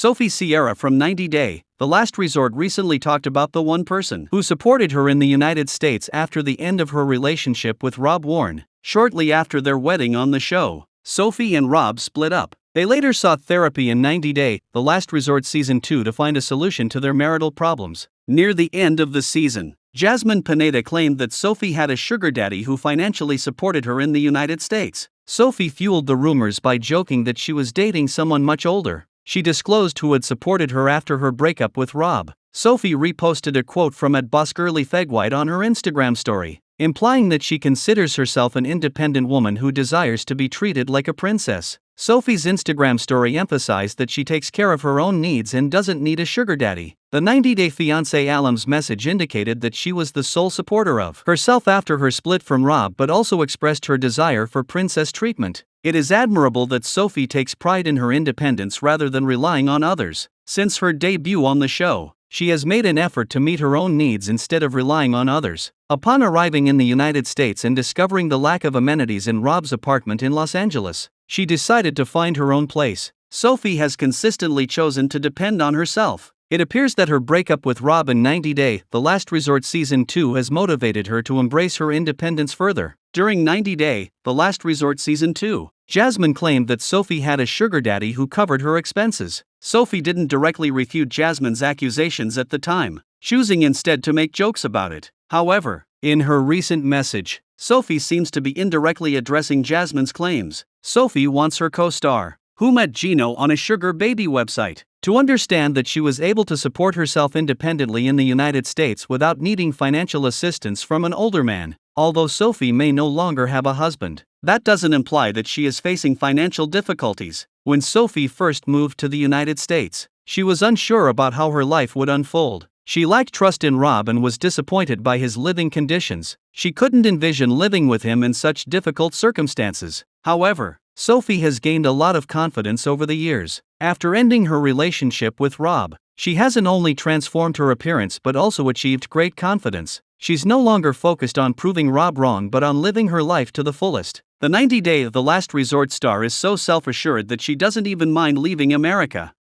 Sophie Sierra from 90 Day, The Last Resort recently talked about the one person who supported her in the United States after the end of her relationship with Rob Warne. Shortly after their wedding on the show, Sophie and Rob split up. They later sought therapy in 90 Day, The Last Resort Season 2 to find a solution to their marital problems. Near the end of the season, Jasmine Pineda claimed that Sophie had a sugar daddy who financially supported her in the United States. Sophie fueled the rumors by joking that she was dating someone much older. She disclosed who had supported her after her breakup with Rob. Sophie reposted a quote from @BossGirlyFegWhite on her Instagram story, implying that she considers herself an independent woman who desires to be treated like a princess. Sophie's Instagram story emphasized that she takes care of her own needs and doesn't need a sugar daddy. The 90 Day Fiancé alum's message indicated that she was the sole supporter of herself after her split from Rob, but also expressed her desire for princess treatment. It is admirable that Sophie takes pride in her independence rather than relying on others. Since her debut on the show, she has made an effort to meet her own needs instead of relying on others. Upon arriving in the United States and discovering the lack of amenities in Rob's apartment in Los Angeles, she decided to find her own place. Sophie has consistently chosen to depend on herself. It appears that her breakup with Rob in 90 Day, The Last Resort Season 2 has motivated her to embrace her independence further. During 90 Day, The Last Resort Season 2, Jasmine claimed that Sophie had a sugar daddy who covered her expenses. Sophie didn't directly refute Jasmine's accusations at the time, choosing instead to make jokes about it. However, in her recent message, Sophie seems to be indirectly addressing Jasmine's claims. Sophie wants her co-star, who met Gino on a sugar baby website, to understand that she was able to support herself independently in the United States without needing financial assistance from an older man. Although Sophie may no longer have a husband, that doesn't imply that she is facing financial difficulties. When Sophie first moved to the United States, she was unsure about how her life would unfold. She lacked trust in Rob and was disappointed by his living conditions. She couldn't envision living with him in such difficult circumstances. However, Sophie has gained a lot of confidence over the years. After ending her relationship with Rob, she hasn't only transformed her appearance but also achieved great confidence. She's no longer focused on proving Rob wrong but on living her life to the fullest. The 90 Day, The Last Resort star is so self-assured that she doesn't even mind leaving America.